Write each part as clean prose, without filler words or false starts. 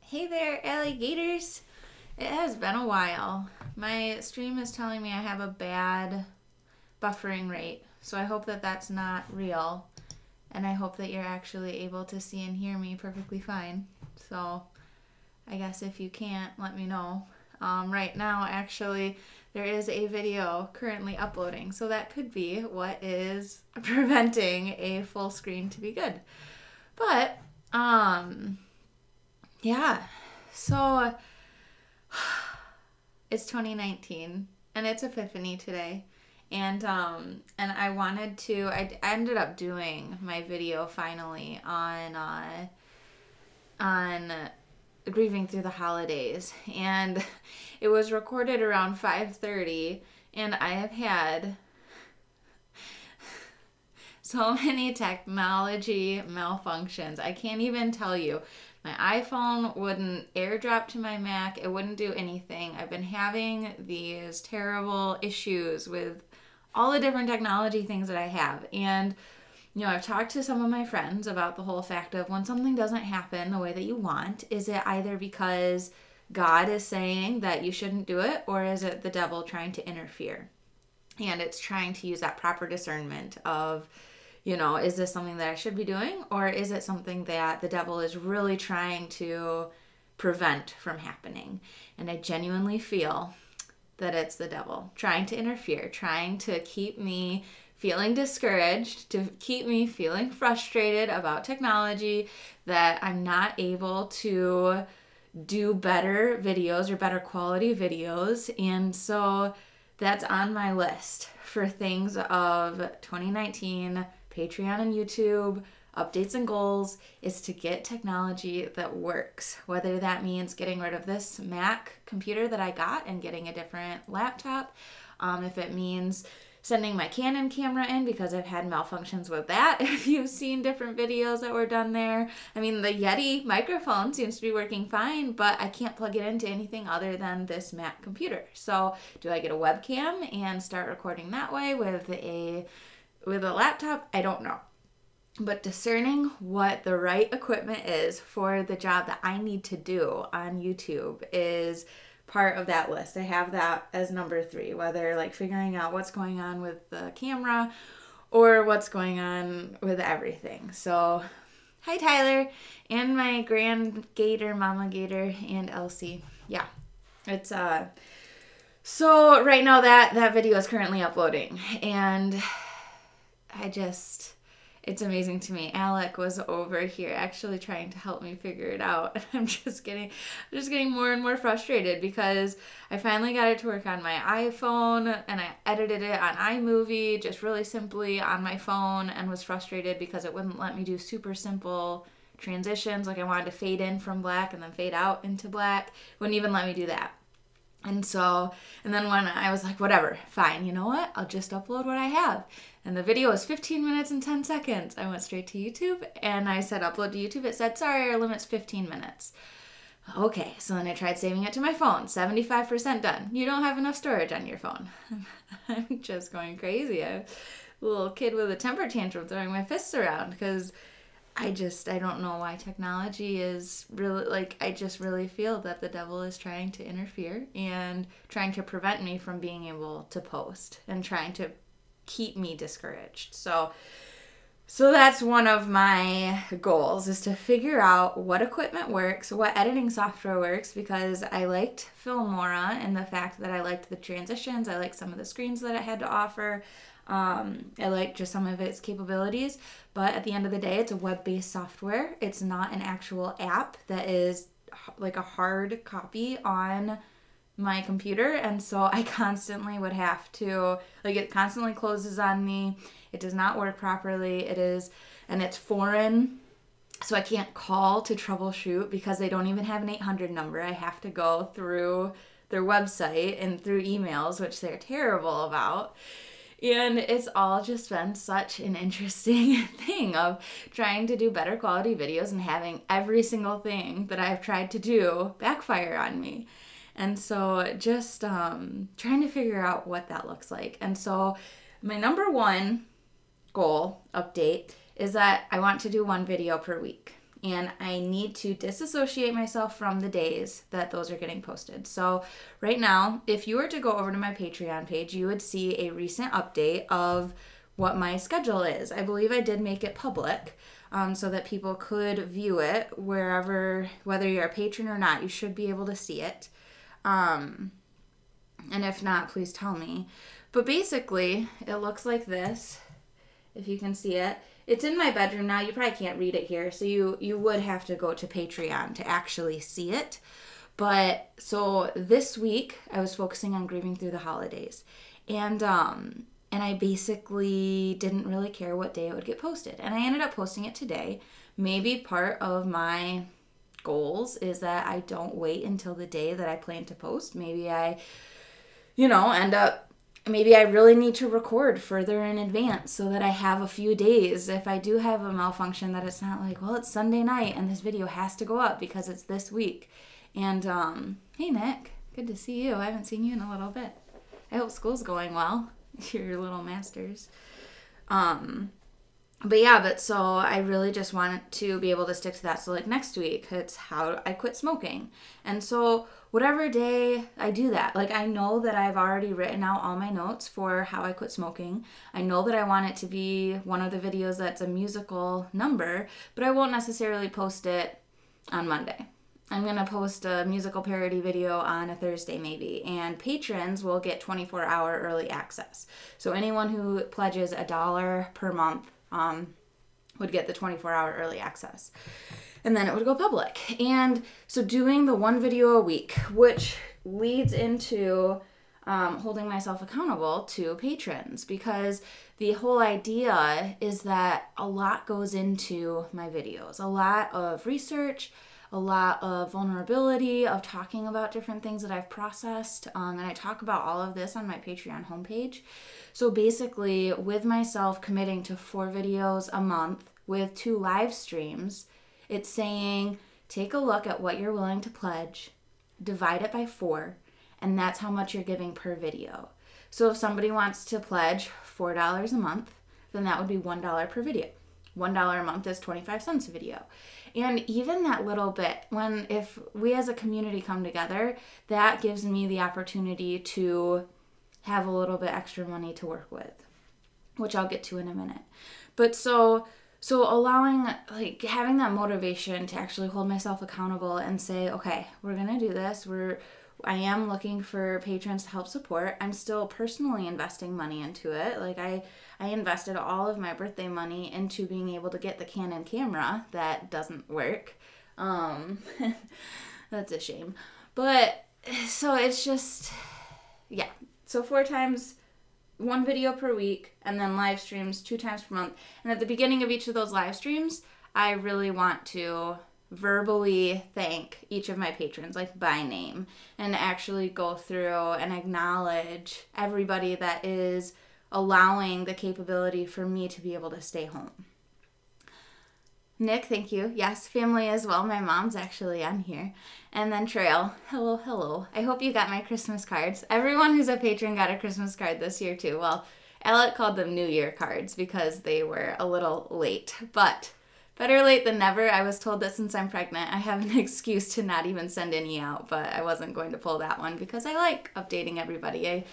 Hey there, alligators. It has been a while. My stream is telling me I have a bad buffering rate, so I hope that that's not real, and I hope that you're actually able to see and hear me perfectly fine. So I guess if you can't, let me know. Right now, actually, there is a video currently uploading, so that could be what is preventing a full screen to be good. But, yeah, so it's 2019 and it's Epiphany today. And I wanted to, I ended up doing my video finally on grieving through the holidays, and it was recorded around 5:30, and I have had so many technology malfunctions. I can't even tell you. My iPhone wouldn't AirDrop to my Mac. It wouldn't do anything. I've been having these terrible issues with all the different technology things that I have. And, you know, I've talked to some of my friends about the whole fact of when something doesn't happen the way that you want, is it either because God is saying that you shouldn't do it, or is it the devil trying to interfere? And it's trying to use that proper discernment of, you know, is this something that I should be doing, or is it something that the devil is really trying to prevent from happening? And I genuinely feel that it's the devil trying to interfere, trying to keep me feeling discouraged, to keep me feeling frustrated about technology, that I'm not able to do better videos or better quality videos. And so that's on my list for things of 2019, Patreon and YouTube, updates and goals, is to get technology that works. Whether that means getting rid of this Mac computer that I got and getting a different laptop, if it means sending my Canon camera in because I've had malfunctions with that. If you've seen different videos that were done there. I mean, the Yeti microphone seems to be working fine, but I can't plug it into anything other than this Mac computer. So do I get a webcam and start recording that way with a laptop? I don't know. But discerning what the right equipment is for the job that I need to do on YouTube is part of that list. I have that as number 3, whether like figuring out what's going on with the camera or what's going on with everything. So hi Tyler and my grand gator, Mama Gator, and Elsie. Yeah, it's so right now that video is currently uploading, and it's amazing to me. Alec was over here actually trying to help me figure it out. I'm just getting more and more frustrated because I finally got it to work on my iPhone, and I edited it on iMovie just really simply on my phone, and was frustrated because it wouldn't let me do super simple transitions. Like I wanted to fade in from black and then fade out into black. It wouldn't even let me do that. And then when I was like, whatever, fine, you know what? I'll just upload what I have. And the video was 15 minutes and 10 seconds. I went straight to YouTube and I said, upload to YouTube. It said, sorry, our limit's 15 minutes. Okay, so then I tried saving it to my phone. 75% done. You don't have enough storage on your phone. I'm just going crazy. I'm a little kid with a temper tantrum throwing my fists around because I don't know why technology is really, like, I just really feel that the devil is trying to interfere and trying to prevent me from being able to post and trying to keep me discouraged. So that's one of my goals, is to figure out what equipment works, what editing software works, because I liked Filmora and the fact that I liked the transitions. I liked some of the screens that it had to offer. I like just some of its capabilities, but at the end of the day, it's a web-based software. It's not an actual app that is like a hard copy on my computer, and so I constantly would have to, like, it constantly closes on me. It does not work properly. And it's foreign, so I can't call to troubleshoot because they don't even have an 800 number. I have to go through their website and through emails, which they're terrible about. And it's all just been such an interesting thing of trying to do better quality videos and having every single thing that I've tried to do backfire on me. And so just trying to figure out what that looks like. And so my number 1 goal update is that I want to do 1 video per week. and I need to disassociate myself from the days that those are getting posted. So right now, if you were to go over to my Patreon page, you would see a recent update of what my schedule is. I believe I did make it public so that people could view it wherever, whether you're a patron or not, you should be able to see it. And if not, please tell me. But basically, it looks like this, if you can see it. It's in my bedroom now. You probably can't read it here, so you would have to go to Patreon to actually see it. But so this week, I was focusing on grieving through the holidays. And I basically didn't really care what day it would get posted. And I ended up posting it today. Maybe part of my goals is that I don't wait until the day that I plan to post. Maybe I, maybe I really need to record further in advance so that I have a few days. If I do have a malfunction, that it's not like, well, it's Sunday night and this video has to go up because it's this week. And hey, Nick, good to see you. I haven't seen you in a little bit. I hope school's going well. Your little masters. But so I really just wanted to be able to stick to that. So like next week, it's how I quit smoking. And so whatever day I do that, like I know that I've already written out all my notes for how I quit smoking. I know that I want it to be one of the videos that's a musical number, but I won't necessarily post it on Monday. I'm going to post a musical parody video on a Thursday maybe, and patrons will get 24-hour early access. So anyone who pledges $1 per month would get the 24-hour early access. And then it would go public. And so doing the one video a week, which leads into holding myself accountable to patrons, because the whole idea is that a lot goes into my videos, a lot of research, a lot of vulnerability, of talking about different things that I've processed. And I talk about all of this on my Patreon homepage. So basically, with myself committing to 4 videos a month with 2 live streams, it's saying, take a look at what you're willing to pledge, divide it by 4, and that's how much you're giving per video. So if somebody wants to pledge $4 a month, then that would be $1 per video. $1 a month is 25 cents a video. And even that little bit, if we as a community come together, that gives me the opportunity to have a little bit extra money to work with, which I'll get to in a minute. But so allowing, like, having that motivation to actually hold myself accountable and say, okay, we're going to do this. I am looking for patrons to help support. I'm still personally investing money into it. Like I invested all of my birthday money into being able to get the Canon camera that doesn't work. That's a shame. But so it's just, yeah. So 4 times, 1 video per week, and then live streams 2 times per month. And at the beginning of each of those live streams, I really want to verbally thank each of my patrons, like by name, and actually go through and acknowledge everybody that is allowing the capability for me to be able to stay home. Nick, thank you. Yes, family as well. My mom's actually on here. And then Trail, hello. I hope you got my Christmas cards. Everyone who's a patron got a Christmas card this year too. Well, Alec called them New Year cards because they were a little late, but better late than never. I was told that since I'm pregnant, I have an excuse to not even send any out, but I wasn't going to pull that one because I like updating everybody. I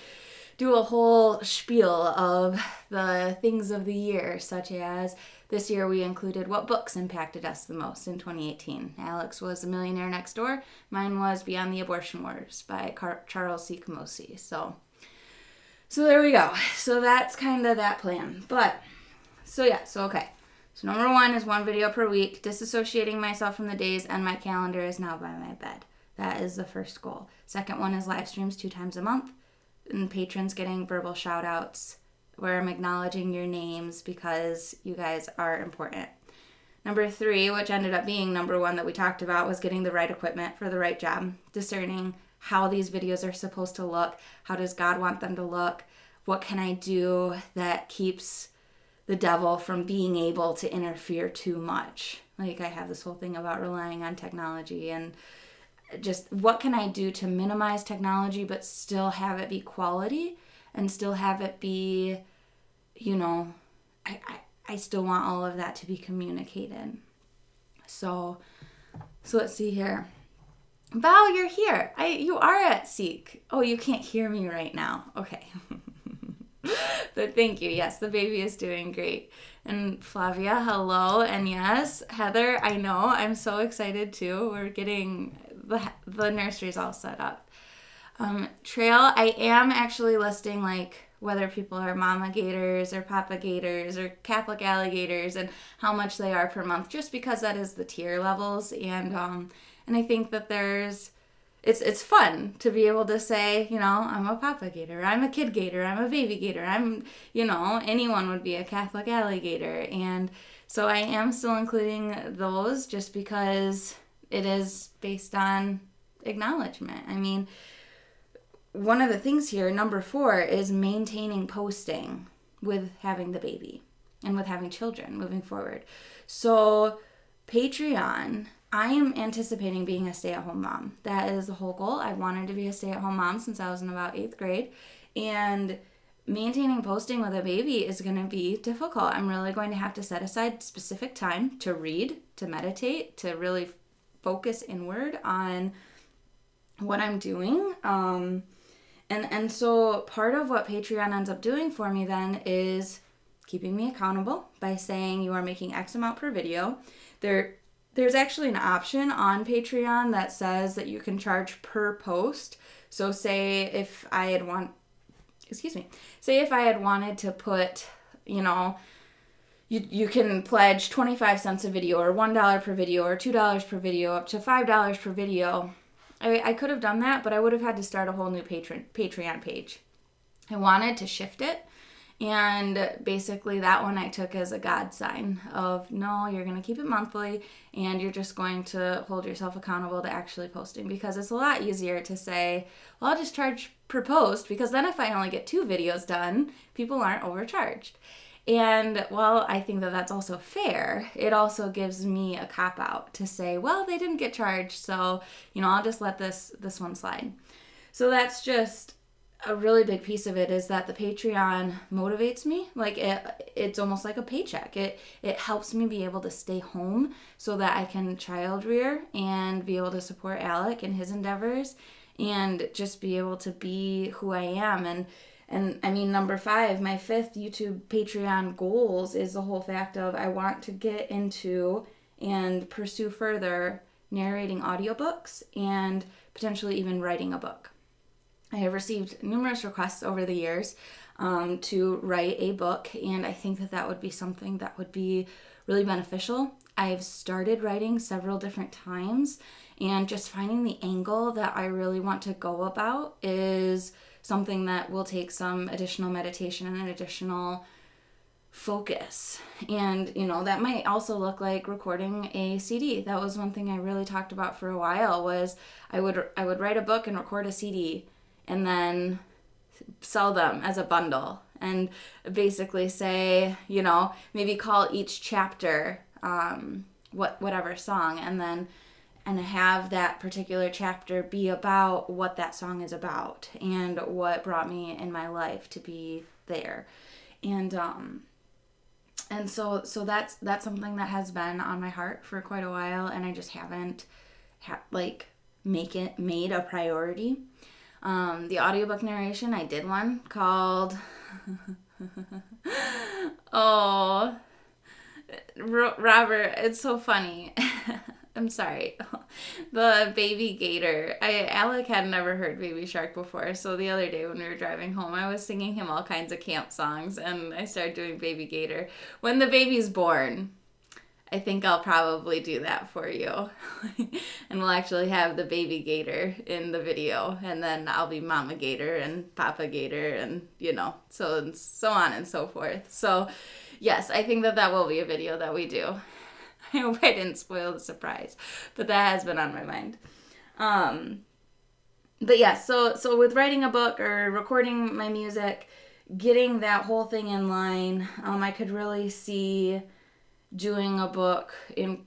do a whole spiel of the things of the year, such as this year we included what books impacted us the most in 2018. Alex was A Millionaire Next Door. Mine was Beyond the Abortion Wars by Charles C. Camosi. So there we go. So that's kind of that plan. Okay. So number 1 is 1 video per week. Disassociating myself from the days, and my calendar is now by my bed. That is the first goal. Second one is live streams 2 times a month, and patrons getting verbal shout outs where I'm acknowledging your names because you guys are important. Number 3, which ended up being number 1 that we talked about, was getting the right equipment for the right job, discerning how these videos are supposed to look, how does God want them to look, what can I do that keeps the devil from being able to interfere too much. Like I have this whole thing about relying on technology, and just what can I do to minimize technology but still have it be quality and still have it be, I still want all of that to be communicated. So let's see here. Val, you're here. You are at Seek. Oh, you can't hear me right now. Okay. But thank you. Yes, the baby is doing great. And Flavia, hello. And yes, Heather, I know. I'm so excited too. We're getting the nurseries all set up. Trail, I am actually listing like whether people are mama gators or papa gators or Catholic alligators and how much they are per month, just because that is the tier levels. And I think that it's fun to be able to say, you know, I'm a papa gator, I'm a kid gator, I'm a baby gator, I'm, you know, anyone would be a Catholic alligator. And so I am still including those just because it is based on acknowledgement. I mean, one of the things here, number 4, is maintaining posting with having the baby and with having children moving forward. So Patreon, I am anticipating being a stay-at-home mom. That is the whole goal. I wanted to be a stay-at-home mom since I was in about 8th grade. And maintaining posting with a baby is going to be difficult. I'm really going to have to set aside specific time to read, to meditate, to really focus inward on what I'm doing. And so part of what Patreon ends up doing for me then is keeping me accountable by saying you are making X amount per video. There's actually an option on Patreon that says that you can charge per post. So say if I had wanted to put, you know, you can pledge 25 cents a video or $1 per video or $2 per video up to $5 per video. I could have done that, but I would have had to start a whole new Patreon page. I wanted to shift it. And basically that one I took as a God sign of, no, you're going to keep it monthly and you're just going to hold yourself accountable to actually posting, because it's a lot easier to say, well, I'll just charge per post, because then if I only get 2 videos done, people aren't overcharged. And while I think that that's also fair, it also gives me a cop-out to say, well, they didn't get charged, so, you know, I'll just let this one slide. So that's just a really big piece of it, is that the Patreon motivates me. Like it's almost like a paycheck. It helps me be able to stay home so that I can child rear and be able to support Alec in his endeavors and just be able to be who I am. And I mean, number 5, my 5th YouTube Patreon goals is the whole fact of I want to get into and pursue further narrating audiobooks and potentially even writing a book. I have received numerous requests over the years to write a book, and I think that that would be something that would be really beneficial. I've started writing several different times, and just finding the angle that I really want to go about is something that will take some additional meditation and an additional focus. And, you know, that might also look like recording a CD. That was one thing I really talked about for a while, was I would write a book and record a CD and then sell them as a bundle and basically say, you know, maybe call each chapter whatever song, and have that particular chapter be about what that song is about and what brought me in my life to be there. And so that's something that has been on my heart for quite a while, and I just haven't made a priority. The audiobook narration, I did one called Robert, it's so funny. I'm sorry. The Baby Gator. Alec had never heard Baby Shark before, so the other day when we were driving home, I was singing him all kinds of camp songs, and I started doing Baby Gator. When the baby's born, I think I'll probably do that for you. And we'll actually have the Baby Gator in the video, and then I'll be Mama Gator and Papa Gator, and, you know, so on and so forth. So, yes, I think that will be a video that we do. I hope I didn't spoil the surprise, but that has been on my mind. But yeah, so with writing a book or recording my music, getting that whole thing in line, I could really see doing a book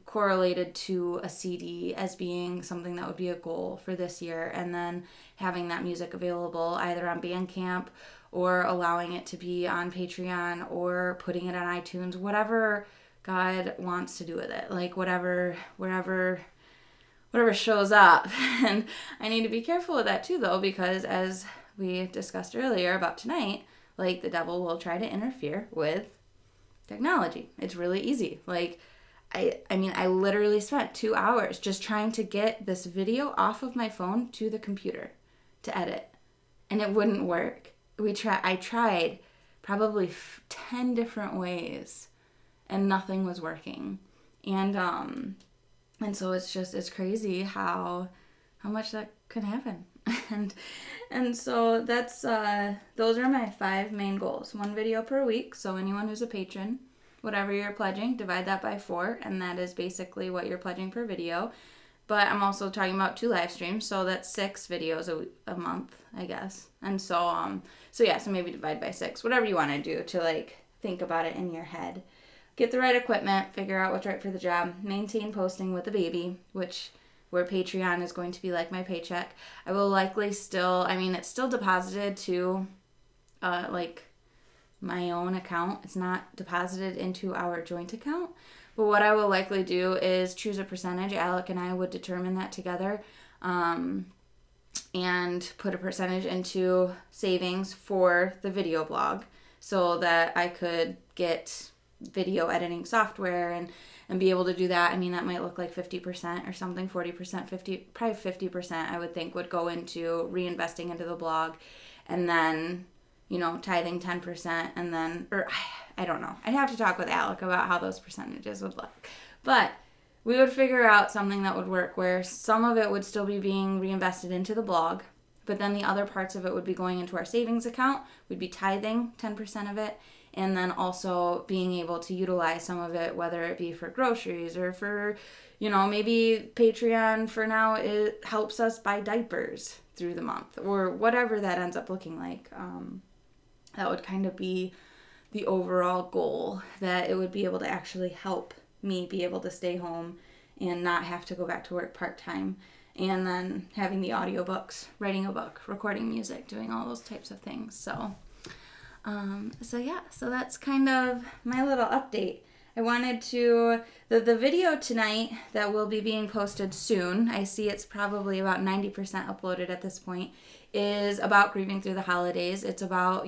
correlated to a CD as being something that would be a goal for this year, and then having that music available either on Bandcamp or allowing it to be on Patreon or putting it on iTunes, whatever God wants to do with it. Like whatever shows up. And I need to be careful with that too, though, because as we discussed earlier about tonight, like the devil will try to interfere with technology. It's really easy. Like, I mean, I literally spent 2 hours just trying to get this video off of my phone to the computer to edit, and it wouldn't work. I tried probably 10 different ways, and nothing was working. And so it's crazy how much that can happen. And so that's those are my 5 main goals. 1 video per week. So anyone who's a patron, whatever you're pledging, divide that by 4, and that is basically what you're pledging per video. But I'm also talking about 2 live streams, so that's 6 videos a month, I guess. And so so maybe divide by 6, whatever you want to do to like think about it in your head. Get the right equipment, figure out what's right for the job, maintain posting with the baby, where Patreon is going to be like my paycheck. I will likely still, I mean, it's still deposited to like my own account. It's not deposited into our joint account. But what I will likely do is choose a percentage. Alec and I would determine that together, and put a percentage into savings for the video blog so that I could get video editing software and be able to do that. I mean, that might look like 50% or something, 40%, 50, probably 50% I would think would go into reinvesting into the blog, and then, you know, tithing 10%, and then, or I don't know. I'd have to talk with Alec about how those percentages would look. But we would figure out something that would work where some of it would still be being reinvested into the blog, but then the other parts of it would be going into our savings account. We'd be tithing 10% of it, and then also being able to utilize some of it, whether it be for groceries or for, you know, maybe Patreon for now, it helps us buy diapers through the month, or whatever that ends up looking like. That would kind of be the overall goal, that it would be able to actually help me be able to stay home and not have to go back to work part-time. And then having the audiobooks, writing a book, recording music, doing all those types of things. So that's kind of my little update. I wanted to, the video tonight that will be being posted soon, I see it's probably about 90% uploaded at this point, is about grieving through the holidays. It's about,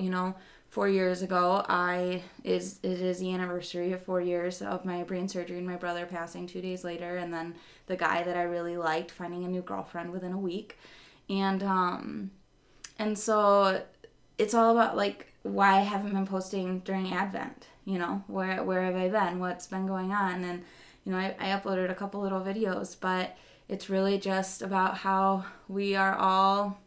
4 years ago, it is the anniversary of 4 years of my brain surgery and my brother passing 2 days later, and then the guy that I really liked finding a new girlfriend within a week. And so it's all about like why I haven't been posting during Advent, where have I been, what's been going on. And I uploaded a couple little videos, but it's really just about how we are all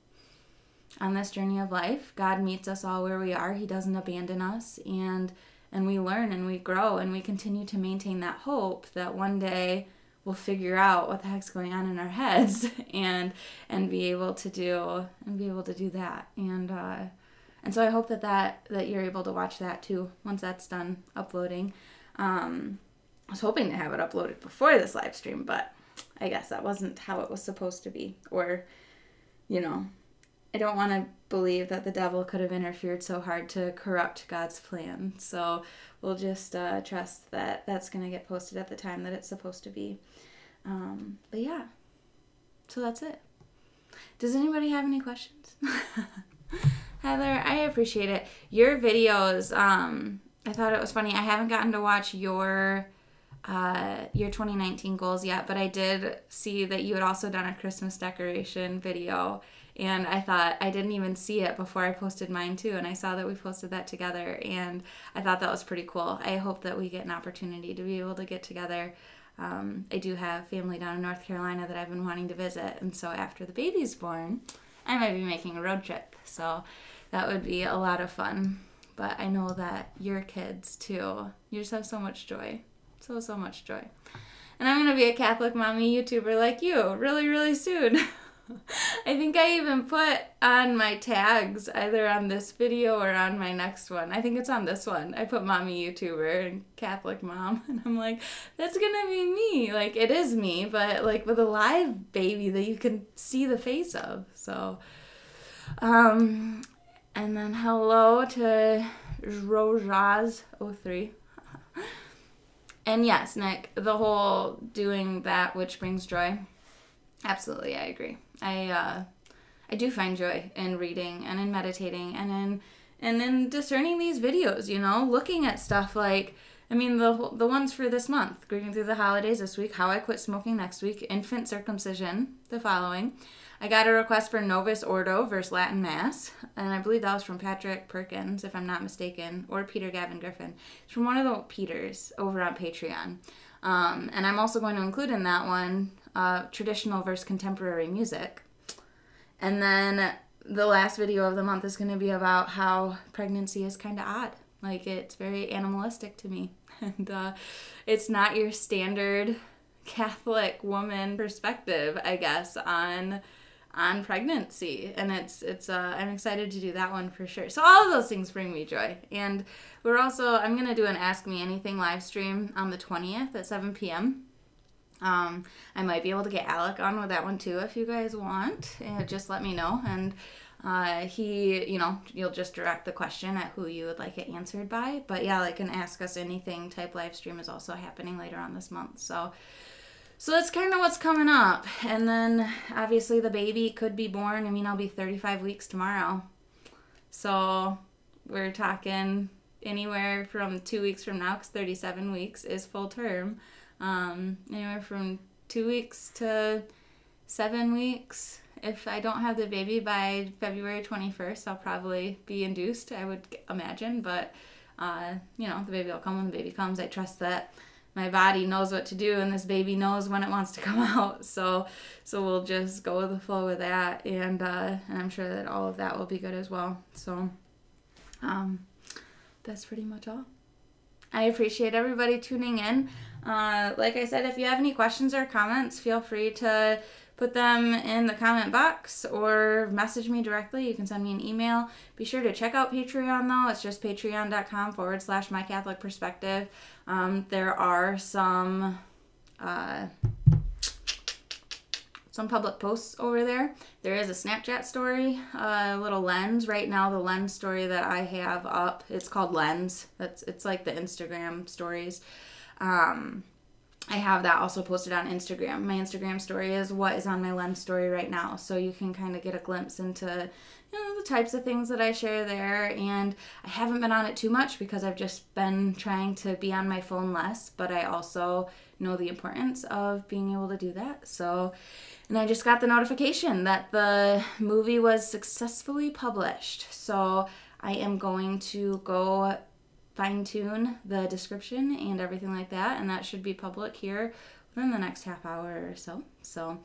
on this journey of life. God meets us all where we are. He doesn't abandon us, and we learn and we grow, and we continue to maintain that hope that one day we'll figure out what the heck's going on in our heads and be able to do that. And so I hope that you're able to watch that too once that's done uploading. I was hoping to have it uploaded before this live stream, but I guess that wasn't how it was supposed to be. Or, I don't want to believe that the devil could have interfered so hard to corrupt God's plan. So we'll just trust that that's going to get posted at the time that it's supposed to be. But yeah, so that's it. Does anybody have any questions? Heather, I appreciate it. Your videos, I thought it was funny. I haven't gotten to watch your 2019 goals yet, but I did see that you had also done a Christmas decoration video, and I thought I didn't even see it before I posted mine too, and I saw that we posted that together, and I thought that was pretty cool. I hope that we get an opportunity to be able to get together. I do have family down in North Carolina that I've been wanting to visit, and so after the baby's born, I might be making a road trip, so that would be a lot of fun. But I know that your kids too, you just have so much joy. So much joy. And I'm going to be a Catholic mommy YouTuber like you really, really soon. I think I even put on my tags, either on this video or on my next one. I think it's on this one. I put mommy YouTuber and Catholic mom. And I'm like, that's going to be me. Like, it is me, but like with a live baby that you can see the face of. So, and then hello to Rojaz03. And yes, Nick, the whole doing that which brings joy. Absolutely, I agree. I do find joy in reading and in meditating and in discerning these videos, you know, looking at stuff like, I mean, the ones for this month, grieving through the holidays this week, how I quit smoking next week, infant circumcision the following. I got a request for Novus Ordo versus Latin Mass, and I believe that was from Patrick Perkins, if I'm not mistaken, or Peter Gavin Griffin. It's from one of the Peters over on Patreon. And I'm also going to include in that one traditional versus contemporary music. And then the last video of the month is going to be about how pregnancy is kind of odd. Like, it's very animalistic to me. And it's not your standard Catholic woman perspective, I guess, on pregnancy. And I'm excited to do that one for sure. So all of those things bring me joy. And I'm going to do an Ask Me Anything live stream on the 20th at 7 p.m. I might be able to get Alec on with that one too if you guys want. Just let me know. And you'll just direct the question at who you would like it answered by. But yeah, like an Ask Us Anything type live stream is also happening later on this month. So that's kind of what's coming up. And then obviously the baby could be born. I mean, I'll be 35 weeks tomorrow. So we're talking anywhere from 2 weeks from now, because 37 weeks is full term. Anywhere from 2 weeks to 7 weeks. If I don't have the baby by February 21st, I'll probably be induced, I would imagine. But, the baby will come when the baby comes. I trust that my body knows what to do, and this baby knows when it wants to come out. So we'll just go with the flow with that, and I'm sure that all of that will be good as well. So that's pretty much all. I appreciate everybody tuning in. Like I said, if you have any questions or comments, feel free to put them in the comment box or message me directly. You can send me an email. Be sure to check out Patreon, though. It's just patreon.com/mycatholicperspective. There are some public posts over there. There is a Snapchat story, a little lens. Right now, the lens story that I have up, it's called Lens. It's like the Instagram stories. I have that also posted on Instagram. My Instagram story is what is on my Lens story right now. So you can kind of get a glimpse into, the types of things that I share there. And I haven't been on it too much because I've just been trying to be on my phone less. But I also know the importance of being able to do that. And I just got the notification that the movie was successfully published. So I am going to go fine-tune the description and everything like that, and that should be public here within the next half hour or so. So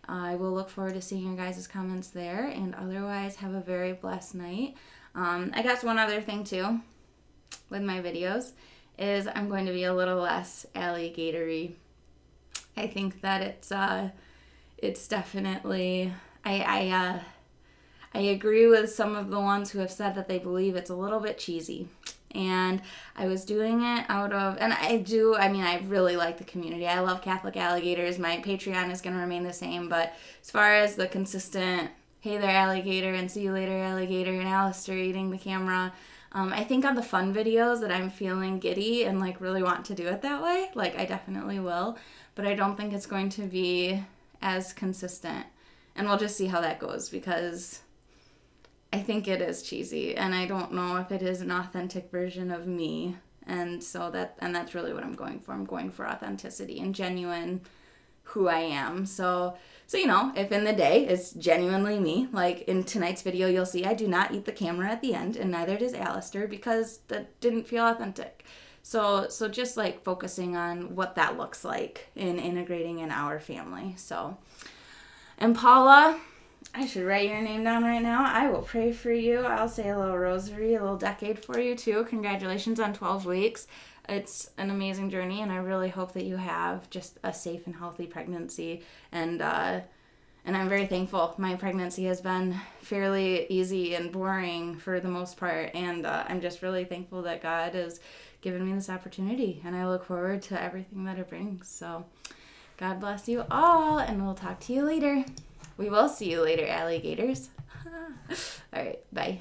I will look forward to seeing your guys' comments there, and otherwise have a very blessed night. I guess one other thing too with my videos is I'm going to be a little less alligator-y. I think that it's definitely, I agree with some of the ones who have said that they believe it's a little bit cheesy. And I was doing it out of, and I really like the community. I love Catholic alligators. My Patreon is going to remain the same, but as far as the consistent, hey there alligator, and see you later alligator, and Alistair eating the camera, I think on the fun videos that I'm feeling giddy and like really want to do it that way, like I definitely will, but I don't think it's going to be as consistent. And we'll just see how that goes, because I think it is cheesy, and I don't know if it is an authentic version of me. And that's really what I'm going for. I'm going for authenticity and genuine who I am. So if in the day it's genuinely me, like in tonight's video, you'll see I do not eat the camera at the end, and neither does Alistair, because that didn't feel authentic. So just like focusing on what that looks like in integrating in our family. And Paula, I should write your name down right now. I will pray for you. I'll say a little rosary, a little decade for you too. Congratulations on 12 weeks. It's an amazing journey, and I really hope that you have just a safe and healthy pregnancy. And I'm very thankful. My pregnancy has been fairly easy and boring for the most part, and I'm just really thankful that God has given me this opportunity, and I look forward to everything that it brings. So God bless you all, and we'll talk to you later. We will see you later, alligators. All right, bye.